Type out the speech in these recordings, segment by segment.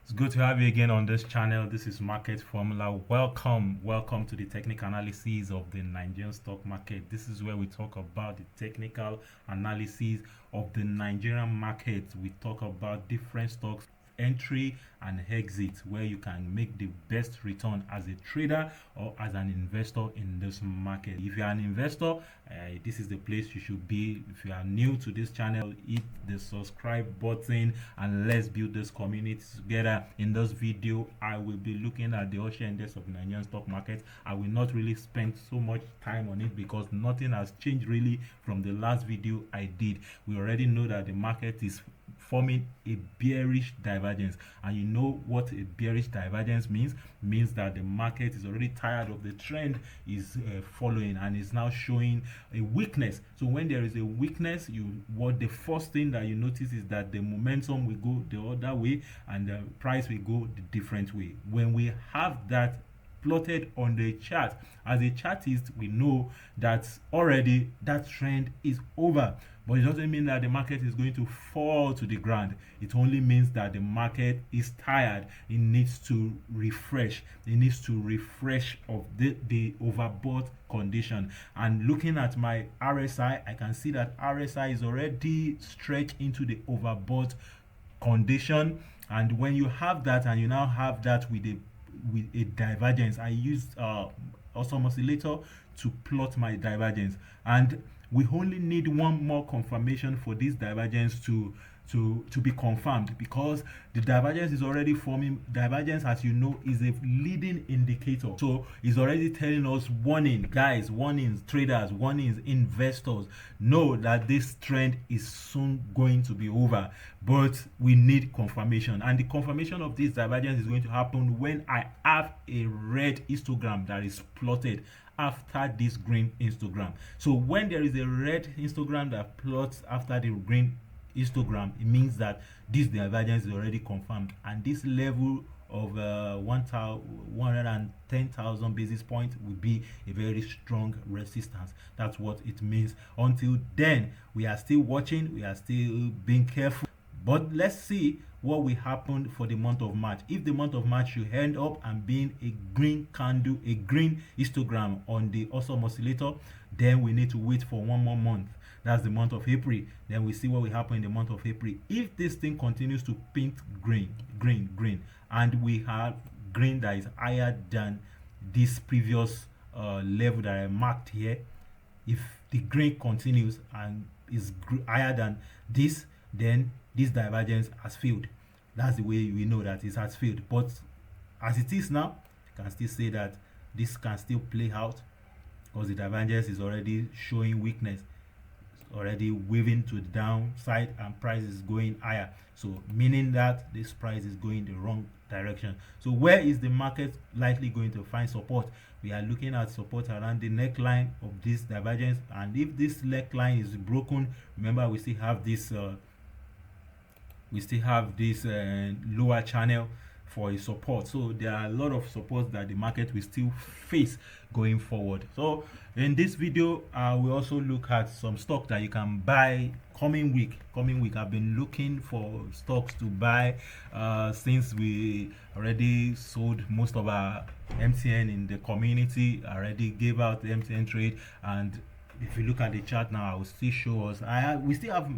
It's good to have you again on this channel. This is Market Formula. Welcome to the technical analysis of the Nigerian stock market. This is where we talk about the technical analysis of the Nigerian market. We talk about different stocks, entry and exit, where you can make the best return as a trader or as an investor in this market. If you are an investor, this is the place you should be. If you are new to this channel, hit the subscribe button and let's build this community together. In this video, I will be looking at the Osha index of the Nigerian stock market. I will not really spend so much time on it because nothing has changed really from the last video I did. We already know that the market is forming a bearish divergence, and you know what a bearish divergence means that the market is already tired of the trend is following and is now showing a weakness. So when there is a weakness, what the first thing that you notice is that the momentum will go the other way and the price will go the different way. When we have that plotted on the chart, as a chartist, we know that already that trend is over. But it doesn't mean that the market is going to fall to the ground. It only means that the market is tired. It needs to refresh. It needs to refresh of the overbought condition. And looking at my RSI, I can see that RSI is already stretched into the overbought condition. And when you have that, and you now have that with a divergence, I used awesome oscillator to plot my divergence, and we only need one more confirmation for this divergence to be confirmed, because the divergence is already forming. Divergence, as you know, is a leading indicator, so it's already telling us, warning guys, warnings traders, warnings investors, know that this trend is soon going to be over. But we need confirmation, and the confirmation of this divergence is going to happen when I have a red histogram that is plotted after this green histogram. So when there is a red histogram that plots after the green histogram, it means that this divergence is already confirmed, and this level of 110,000 basis points will be a very strong resistance. That's what it means. Until then, we are still watching, we are still being careful, but let's see what will happen for the month of March. If the month of March should end up and being a green candle, a green histogram on the awesome oscillator, then we need to wait for one more month. That's the month of April. Then we see what will happen in the month of April. If this thing continues to paint green, and we have green that is higher than this previous level that I marked here, if the green continues and is higher than this, then this divergence has failed. That's the way we know that it has failed. But as it is now, you can still say that this can still play out, because the divergence is already showing weakness, already waving to the downside, and price is going higher, so meaning that this price is going the wrong direction. So where is the market likely going to find support? We are looking at support around the neckline of this divergence, and if this neckline is broken, remember we still have this lower channel for a support. So there are a lot of supports that the market will still face going forward. So in this video, we also look at some stock that you can buy coming week. I've been looking for stocks to buy since we already sold most of our MTN in the community. I already gave out the MTN trade, and if you look at the chart now, I will still show us we still have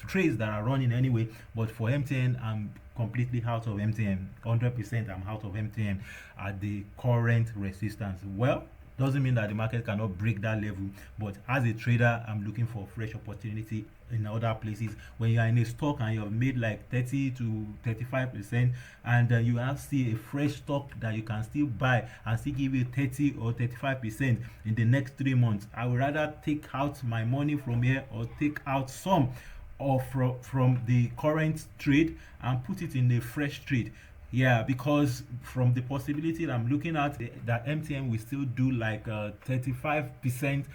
trades that are running anyway, but for MTN, I'm completely out of MTN. 100% I'm out of MTN at the current resistance. Well, doesn't mean that the market cannot break that level, but as a trader, I'm looking for fresh opportunity in other places. When you are in a stock and you have made like 30 to 35%, and you have still a fresh stock that you can still buy and still give you 30 or 35% in the next 3 months, I would rather take out my money from here, or take out some or from the current trade and put it in a fresh trade. Yeah, because from the possibility that I'm looking at, that MTN will still do like 35%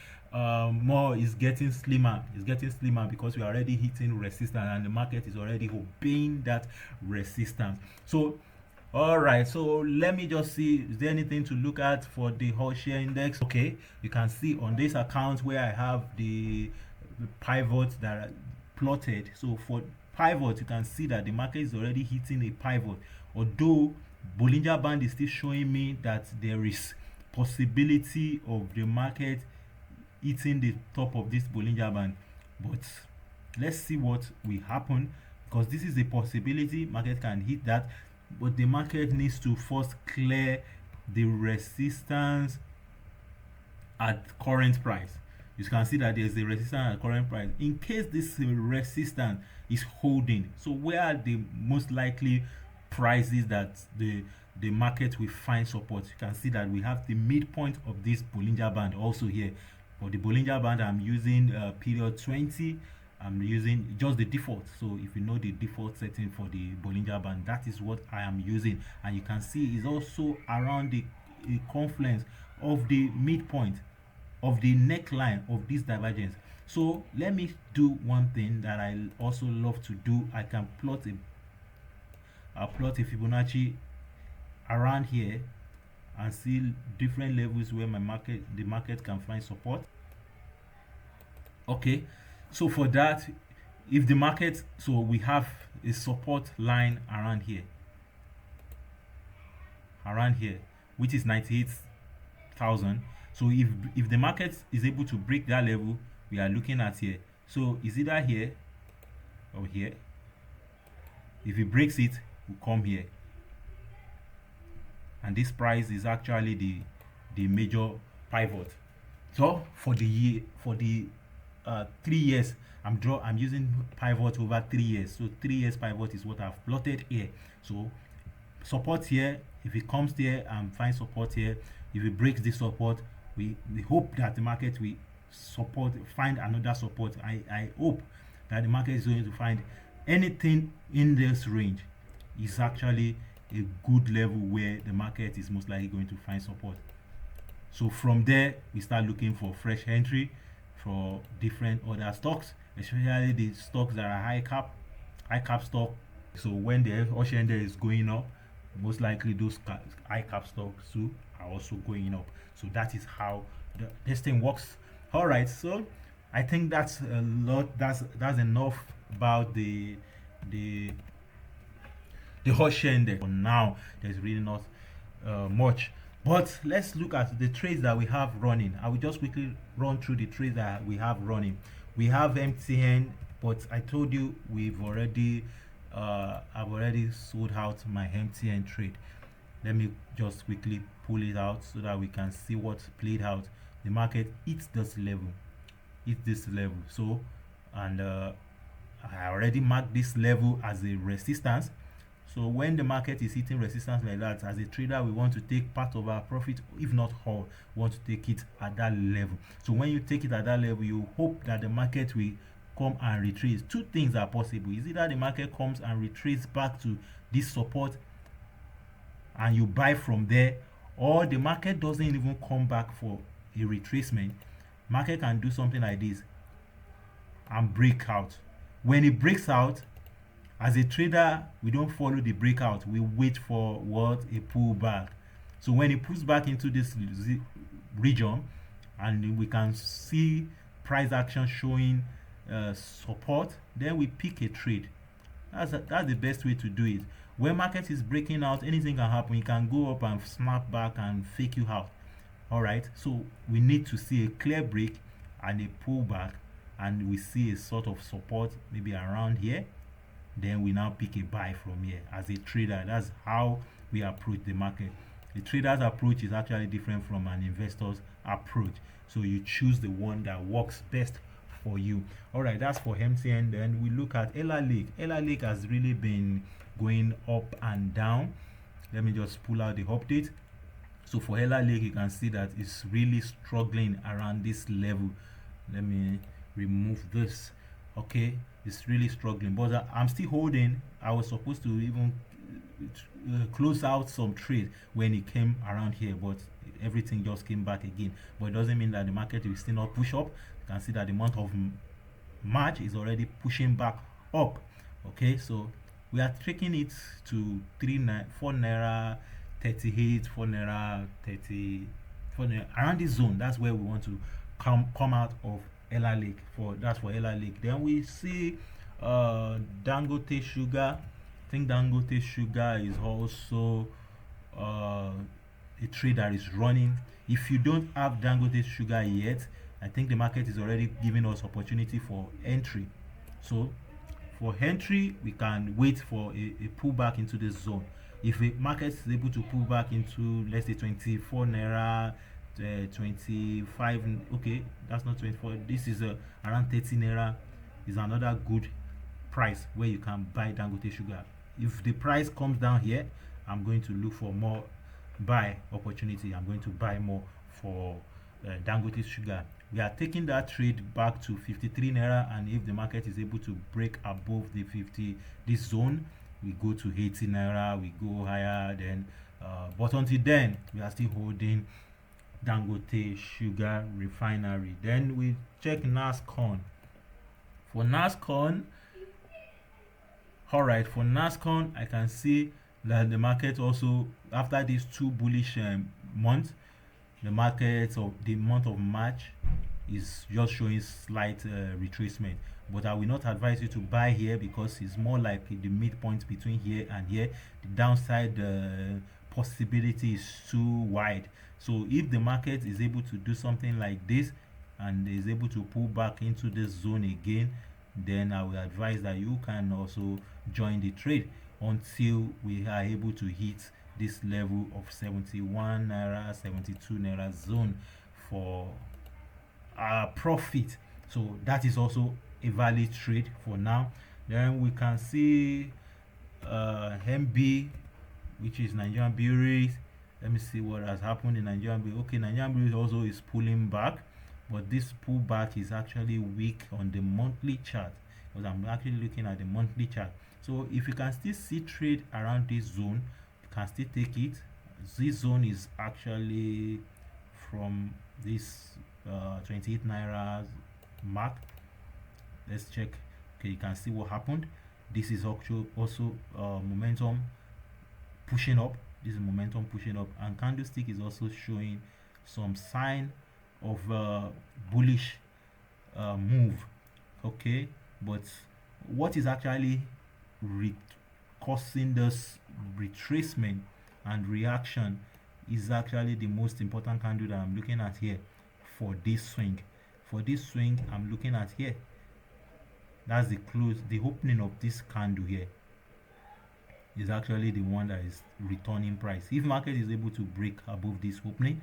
more, is getting slimmer. It's getting slimmer because we're already hitting resistance, and the market is already obeying that resistance. So all right, so let me just see, is there anything to look at for the whole share index? Okay, you can see on this account where I have the pivots that are plotted. So for pivot, you can see that the market is already hitting a pivot although Bollinger Band is still showing me that there is possibility of the market hitting the top of this Bollinger Band. But let's see what will happen, because this is a possibility market can hit that, but the market needs to first clear the resistance at current price. You can see that there's a resistance at current price. In case this resistance is holding, so where are the most likely prices that the market will find support? You can see that we have the midpoint of this Bollinger Band also here. For the Bollinger Band, I'm using period 20. I'm using just the default. So if you know the default setting for the Bollinger Band, that is what I am using. And you can see it's also around the confluence of the midpoint of the neckline of this divergence. So let me do one thing that I also love to do. I can plot a Fibonacci around here and see different levels where the market can find support. Okay, so for that, if the market, so we have a support line around here, which is 98,000. So if the market is able to break that level, we are looking at here. So it's either here or here. If it breaks it, we'll come here. And this price is actually the major pivot. So for the year, for the 3 years, I'm using pivot over 3 years. So 3 years pivot is what I've plotted here. So support here, if it comes here and finds support here, if it breaks this support, we hope that the market will find another support. I hope that the market is going to find anything in this range is actually a good level where the market is most likely going to find support. So from there, we start looking for fresh entry for different other stocks, especially the stocks that are high cap stock. So when the ocean there is going up, most likely those high cap stocks too are also going up. So that is how this thing works. All right, so I think that's a lot. That's enough about the ocean there. For now, there's really not much. But let's look at the trades that we have running. I will just quickly run through the trades that we have running. We have MTN, but I told you I've already sold out my MTN trade. Let me just quickly pull it out so that we can see what played out. The market hits this level, So, and I already marked this level as a resistance. So when the market is hitting resistance like that, as a trader, we want to take part of our profit, if not all, we want to take it at that level. So when you take it at that level, you hope that the market will come and retrace. Two things are possible. Is either the market comes and retraces back to this support and you buy from there, or the market doesn't even come back for a retracement. Market can do something like this and break out. When it breaks out, as a trader, we don't follow the breakout. We wait for what? A pullback. So when it pulls back into this region and we can see price action showing support, then we pick a trade. That's the best way to do it. When market is breaking out, anything can happen. It can go up and snap back and fake you out. All right, so we need to see a clear break and a pullback, and we see a sort of support maybe around here. Then we now pick a buy from here. As a trader, that's how we approach the market. The trader's approach is actually different from an investor's approach. So you choose the one that works best for you. All right, that's for MTN. Then we look at Ella Lake. Ella Lake has really been going up and down. Let me just pull out the update. So for Ella Lake, you can see that it's really struggling around this level. Let me remove this. Okay, it's really struggling, but I'm still holding. I was supposed to even close out some trade when it came around here, but everything just came back again. But it doesn't mean that the market will still not push up. You can see that the month of March is already pushing back up. Okay, so we are taking it to 4 naira 38, 4 naira 30, 4 naira, around this zone. That's where we want to come out of Ella Lake. That's for Ella Lake. Then we see Dangote Sugar. think Dangote Sugar is also a trade that is running. If you don't have Dangote Sugar yet, I think the market is already giving us opportunity for entry. So for entry, we can wait for a pullback into this zone. If the market is able to pull back into, let's say, 24 naira, 25, okay, that's not 24, this is around 30 naira, is another good price where you can buy Dangote Sugar. If the price comes down here, I'm going to look for more buy opportunity. I'm going to buy more for Dangote Sugar. We are taking that trade back to 53 naira, and if the market is able to break above the 50 this zone, we go to 80 naira, we go higher. Then but until then, we are still holding Dangote Sugar Refinery. Then we check NASCON. For NASCON, all right, for NASCON, I can see that the market also, after these two bullish months, the market of the month of March is just showing slight retracement. But I will not advise you to buy here because it's more like the midpoint between here and here. The downside possibility is too wide. So if the market is able to do something like this and is able to pull back into this zone again, then I will advise that you can also join the trade until we are able to hit this level of 71 naira, 72 naira zone for our profit. So that is also a valid trade for now. Then we can see MB, which is Nigerian Breweries. Let me see what has happened in Nigerian Breweries. Okay, Nigerian Breweries also is pulling back, but this pullback is actually weak on the monthly chart, because I'm actually looking at the monthly chart. So if you can still see trade around this zone, you can still take it. This zone is actually from this 28 naira mark. Let's check. Okay, you can see what happened. This is also momentum pushing up. This is momentum pushing up, and candlestick is also showing some sign of bullish move. Okay, but what is actually causing this retracement and reaction is actually the most important candle that I'm looking at here for this swing. For this swing, I'm looking at here. That's the close, the opening of this candle here is actually the one that is returning price. If market is able to break above this opening,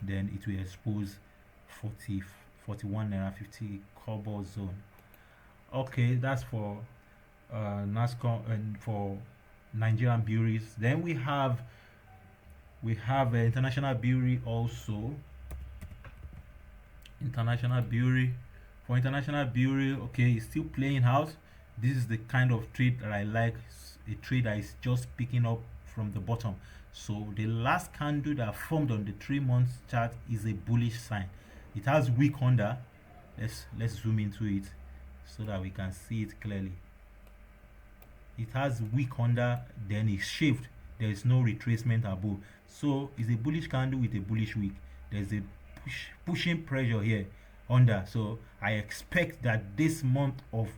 then it will expose 41 naira 50 kobo zone. Okay, that's for NASCON and for Nigerian breweries. Then we have international brewery also. International brewery. For international brewery, okay, it's still playing out. This is the kind of trade that I like, a trade that is just picking up from the bottom. So the last candle that formed on the 3 months chart is a bullish sign. It has wick under. Let's zoom into it so that we can see it clearly. It has wick under, then it's shaved. There is no retracement above. So it's a bullish candle with a bullish wick. There's a pushing pressure here under. So I expect that this month of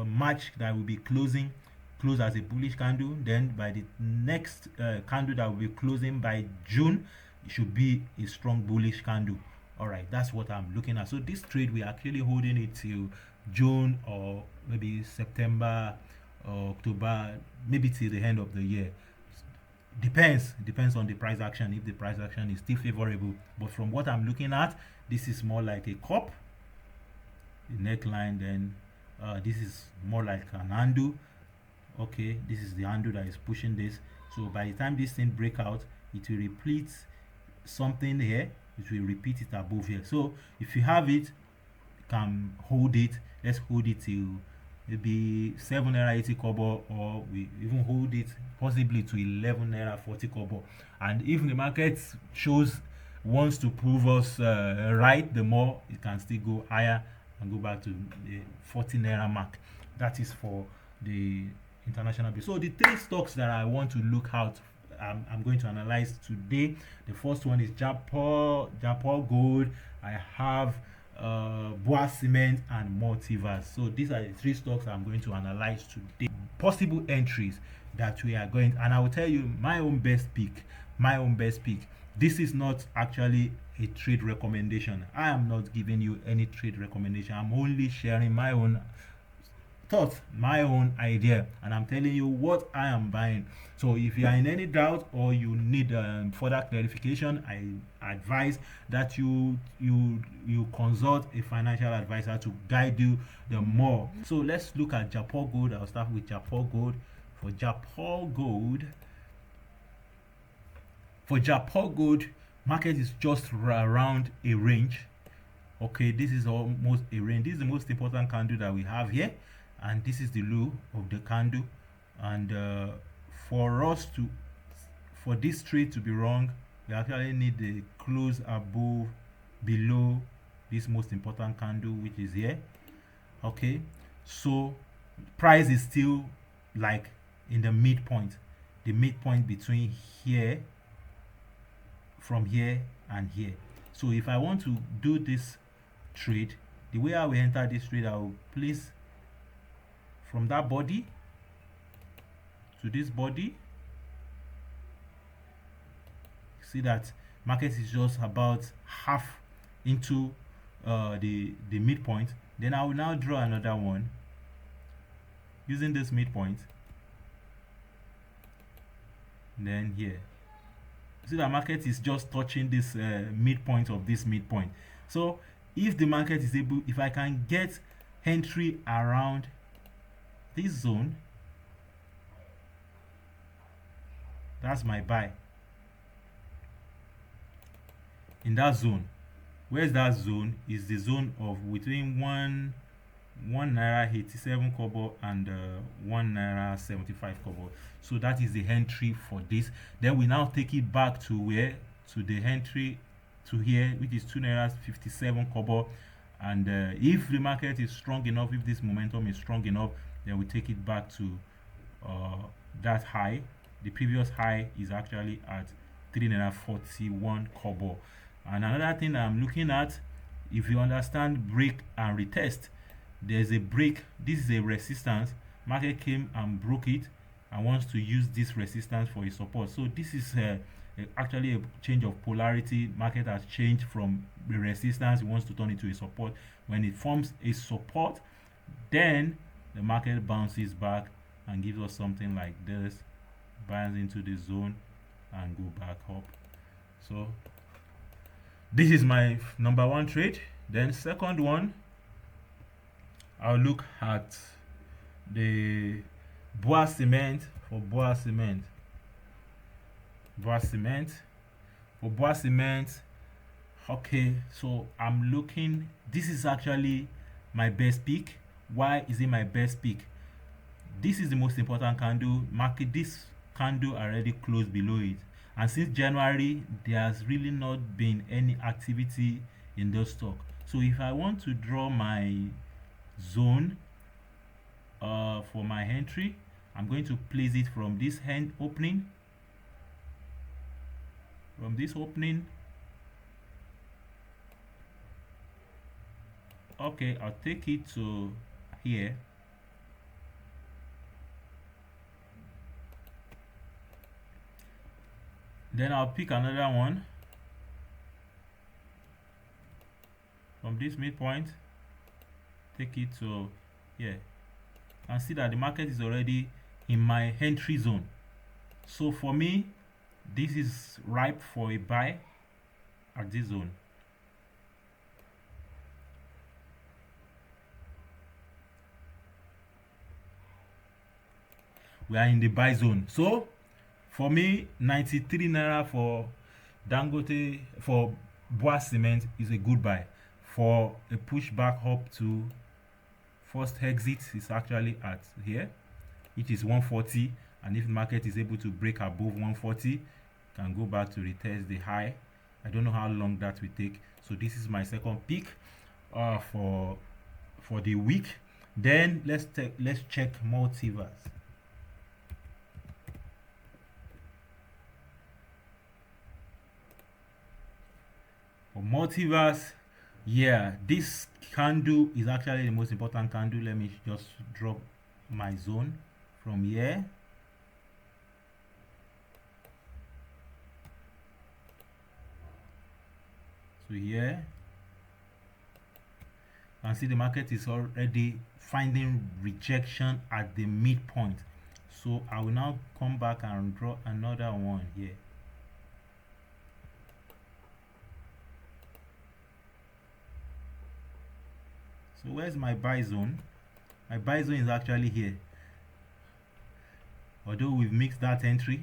March that will be close as a bullish candle. Then by the next candle that will be closing by June, it should be a strong bullish candle. All right, that's what I'm looking at. So this trade, we're actually holding it till June or maybe September or October, maybe till the end of the year. Depends on the price action, if the price action is still favorable. But from what I'm looking at, this is more like a cup, the neckline. Then this is more like an handle. Okay, this is the handle that is pushing this. So by the time this thing break out, it will repeat something here. It will repeat it above here. So if you have it, you can hold it. Let's hold it till maybe 7 naira 80 kobo, or we even hold it possibly to 11 naira 40 kobo. And if the market wants to prove us right, the more it can still go higher and go back to the 40 naira mark. That is for the international base. So the 3 stocks that I want to look out, I'm going to analyze today. The first one is Japan Gold. I have Boa Cement, and Multiverse. So these are the three stocks I'm going to analyze today. Possible entries that we are going, and I will tell you my own best pick. My own best pick. This is not actually a trade recommendation. I am not giving you any trade recommendation. I'm only sharing my own thought, my own idea, and I'm telling you what I am buying. So if you are in any doubt or you need further clarification, I advise that you consult a financial advisor to guide you the more. So let's look at Japan Gold. I'll start with Japan Gold. For Japan Gold, market is just around a range. Okay, this is almost a range. This is the most important candle that we have here, and this is the low of the candle. And for this trade to be wrong, we actually need the close above, below this most important candle, which is here. Okay, so price is still like in the midpoint between here, from here and here. So if I want to do this trade, the way I will enter this trade, I will place from that body to this body. See that market is just about half into the midpoint. Then I will now draw another one using this midpoint. Then here, see the market is just touching this midpoint of this midpoint. So if the market is able, if I can get entry around this zone, that's my buy. In that zone, where's that zone? Is the zone of between 1 naira 87 kobo and 1 naira 75 kobo. So that is the entry for this. Then we now take it back to where? To the entry to here, which is 2 naira 57 kobo. And if the market is strong enough, if this momentum is strong enough, then we take it back to that high. The previous high is actually at 3 naira 41 kobo. And another thing that I'm looking at, if you understand break and retest, there's a break. This is a resistance. Market came and broke it and wants to use this resistance for a support. So this is actually a change of polarity. Market has changed from the resistance, it wants to turn it to a support. When it forms a support, then the market bounces back and gives us something like this, bounces into the zone and go back up. So this is my number one trade. Then second one, I'll look at the Boa Cement. For Boa Cement, okay, so I'm looking, this is actually my best pick. Why is it my best pick? This is the most important candle. Market, this candle already closed below it, and since January there has really not been any activity in the stock. So if I want to draw my zone for my entry, I'm going to place it from this hand opening, okay, I'll take it to here. Then I'll pick another one from this midpoint, take it to here, and see that the market is already in my entry zone. So for me, this is ripe for a buy at this zone. We are in the buy zone. So for me, 93 naira for Dangote, for Boa Cement is a good buy. For a push back up to first exit is actually at here, which is 140, and if the market is able to break above 140, can go back to retest the high. I don't know how long that will take. So this is my second pick for the week. Then let's check Multiverse. For Multiverse, Yeah, this candle is actually the most important candle. Let me just drop my zone from here. So here, and see the market is already finding rejection at the midpoint. So I will now come back and draw another one here. So where's my buy zone? My buy zone is actually here. Although we've mixed that entry,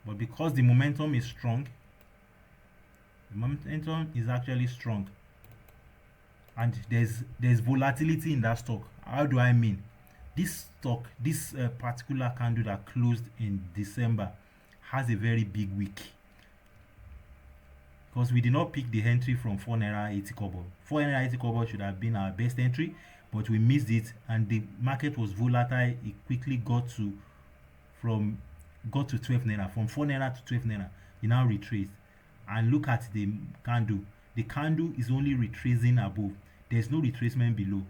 but because the momentum is strong, the momentum is actually strong, and there's volatility in that stock. How do I mean? This stock, this particular candle that closed in December, has a very big week, because we did not pick the entry from 4 naira 80 kobo. 4 naira 80 kobo should have been our best entry, but we missed it, and the market was volatile. It quickly got to 12 naira. From 4 naira to 12 naira, it now retraced. And look at the candle. The candle is only retracing above. There's no retracement below,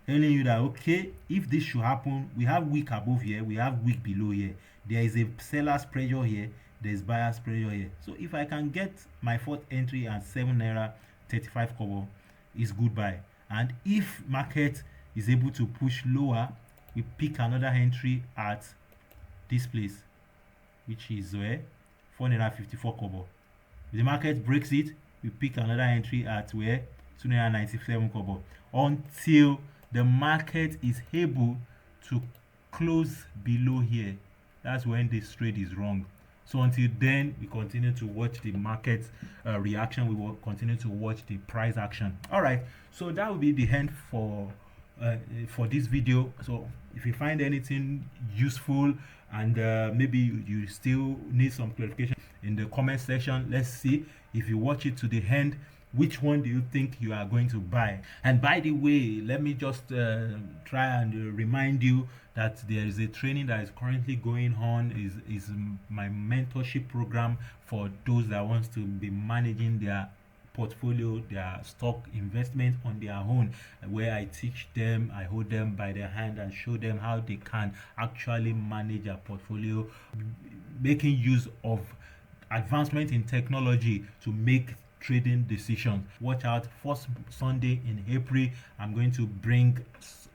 telling you that okay, if this should happen, we have weak above here, we have weak below here. There is a seller's pressure here, there's buyer's pressure here. So if I can get my fourth entry at 7 naira 35 kobo, is goodbye. And if market is able to push lower, we pick another entry at this place, which is where 4 naira 54 kobo. If the market breaks it, we pick another entry at where 2 naira 97 kobo, until the market is able to close below here. That's when this trade is wrong. So until then, we continue to watch the market reaction. We will continue to watch the price action. All right, so that will be the end for this video. So if you find anything useful, and maybe you still need some clarification, in the comment section, let's see. If you watch it to the end, which one do you think you are going to buy? And by the way, let me just try and remind you that there is a training that is currently going on. Is my mentorship program for those that wants to be managing their portfolio, their stock investment on their own, where I teach them, I hold them by their hand and show them how they can actually manage their portfolio, making use of advancement in technology to make trading decisions. Watch out, first Sunday in April, I'm going to bring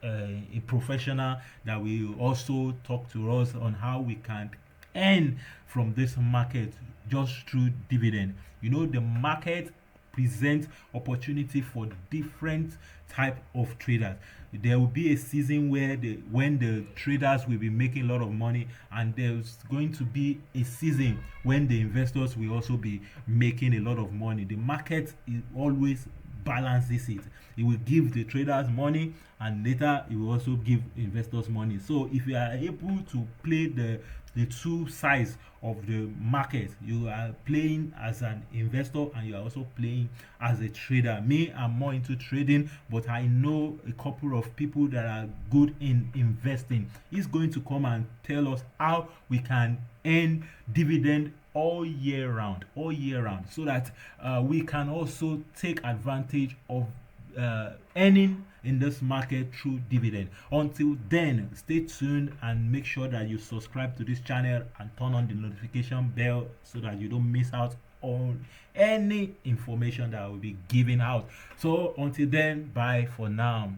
a professional that will also talk to us on how we can earn from this market just through dividend. You know, the market presents opportunity for different type of traders. There will be a season where when the traders will be making a lot of money, and there's going to be a season when the investors will also be making a lot of money. The market is always balances it. It will give the traders money, and later it will also give investors money. So if you are able to play the two sides of the market, you are playing as an investor and you are also playing as a trader. Me, I'm more into trading, but I know a couple of people that are good in investing. He's going to come and tell us how we can earn dividend all year round, so that we can also take advantage of earning in this market through dividend. Until then, stay tuned and make sure that you subscribe to this channel and turn on the notification bell so that you don't miss out on any information that I will be giving out. So until then, bye for now.